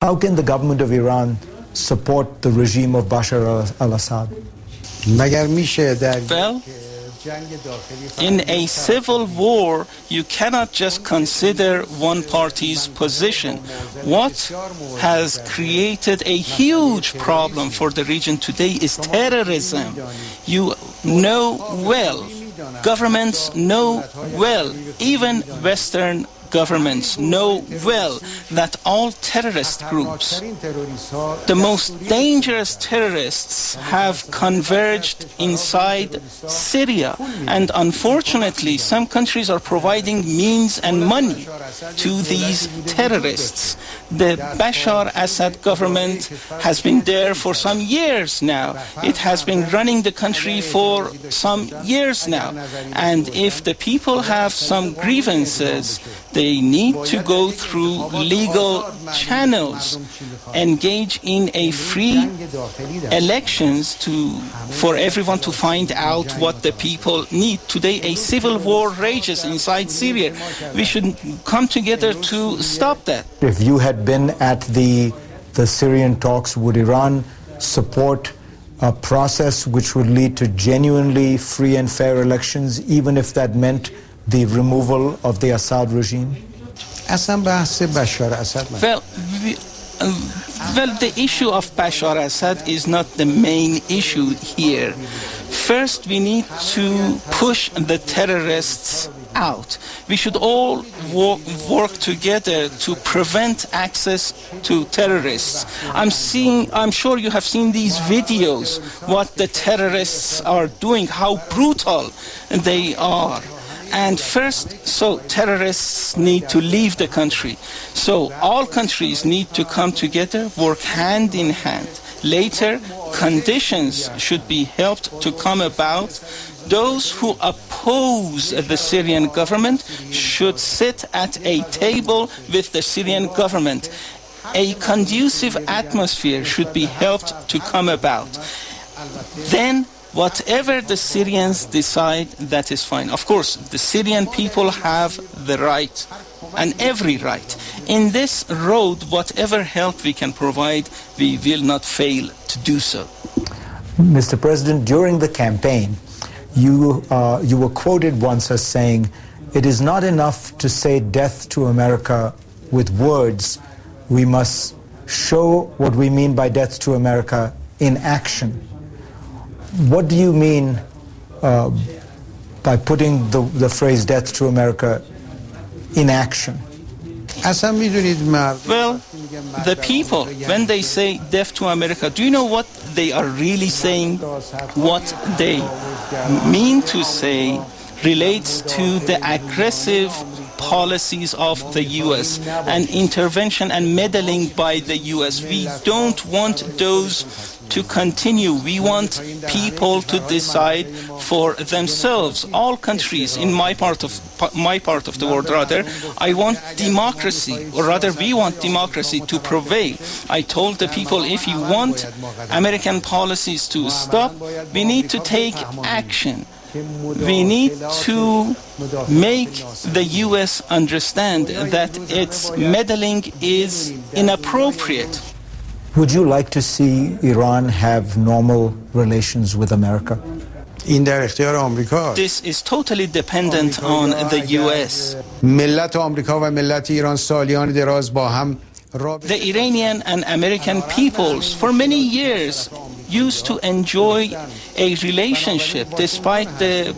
How can the government of Iran support the regime of Bashar al-Assad? Well, in a civil war, you cannot just consider one party's position. What has created a huge problem for the region today is terrorism. You know well, governments know well, even Western governments know well that all terrorist groups, the most dangerous terrorists, have converged inside Syria. And unfortunately, some countries are providing means and money to these terrorists. The Bashar Assad government has been there for some years now. It has been running the country for some years now. And if the people have some grievances, they need to go through legal channels, engage in a free elections for everyone to find out what the people need. Today, a civil war rages inside Syria. We should come together to stop that. If you had been at the Syrian talks, would Iran support a process which would lead to genuinely free and fair elections, even if that meant the removal of the Assad regime? Well, the issue of Bashar Assad is not the main issue here. First, we need to push the terrorists out. We should all work together to prevent access to terrorists. I'm sure you have seen these videos, what the terrorists are doing, how brutal they are. And first, so terrorists need to leave the country. So all countries need to come together, work hand in hand. Later, conditions should be helped to come about. Those who oppose the Syrian government should sit at a table with the Syrian government. A conducive atmosphere should be helped to come about. Then, whatever the Syrians decide, that is fine. Of course, the Syrian people have the right, and every right. In this road, whatever help we can provide, we will not fail to do so. Mr. President, during the campaign, you were quoted once as saying, "It is not enough to say death to America with words. We must show what we mean by death to America in action." What do you mean by putting the phrase death to America in action? Well, the people, when they say death to America, do you know what they are really saying? What they mean to say relates to the aggressive policies of the U.S. and intervention and meddling by the U.S. We don't want those to continue. We want people to decide for themselves. All countries in my part of the world, rather, I want democracy, or rather we want democracy to prevail. I told the people, if you want American policies to stop, we need to take action. We need to make the U.S. understand that its meddling is inappropriate. Would you like to see Iran have normal relations with America? This is totally dependent on the U.S. The Iranian and American peoples for many years used to enjoy a relationship despite the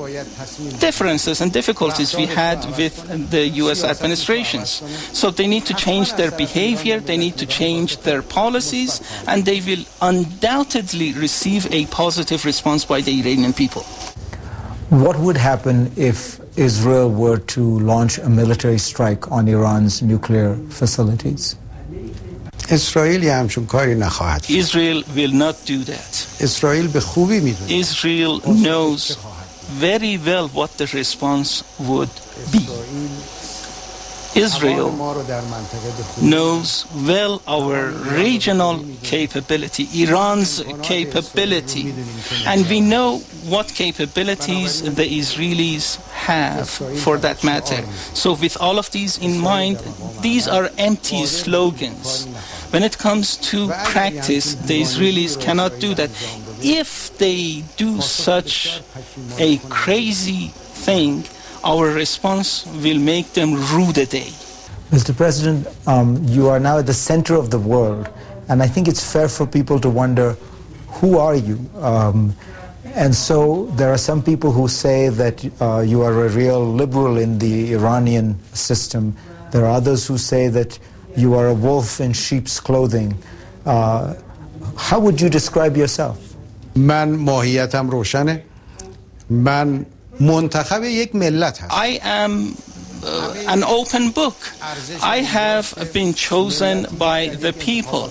differences and difficulties we had with the U.S. administrations. So they need to change their behavior, they need to change their policies, and they will undoubtedly receive a positive response by the Iranian people. What would happen if Israel were to launch a military strike on Iran's nuclear facilities? Israel will not do that. Israel knows very well what the response would be. Israel knows well our regional capability, Iran's capability, and we know what capabilities the Israelis have for that matter. So with all of these in mind, these are empty slogans. When it comes to practice, the Israelis cannot do that. If they do such a crazy thing, our response will make them rue the day. Mr. President, you are now at the center of the world, and I think it's fair for people to wonder, who are you? And so there are some people who say that you are a real liberal in the Iranian system. There are others who say that you are a wolf in sheep's clothing. How would you describe yourself? من ماهیتم روشنه. من منتخب یک ملت هستم. I am an open book. I have been chosen by the people.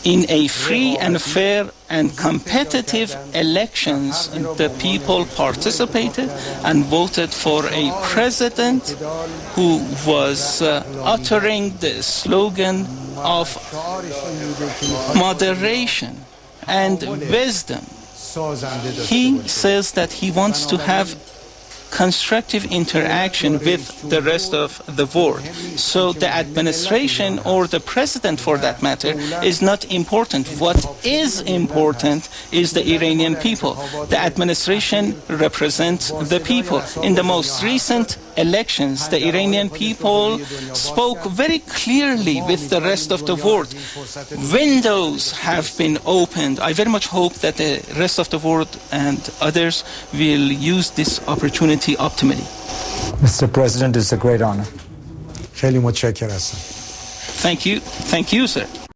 In a free and fair and competitive elections, the people participated and voted for a president who was uttering the slogan of moderation and wisdom. He says that he wants to have constructive interaction with the rest of the world. So the administration or the president, for that matter, is not important. What is important is the Iranian people. The administration represents the people. In the most recent elections, the Iranian people spoke very clearly with the rest of the world. Windows have been opened. I very much hope that the rest of the world and others will use this opportunity optimally. Mr. President, it's a great honor. خیلی متشکر هستم. Thank you, sir.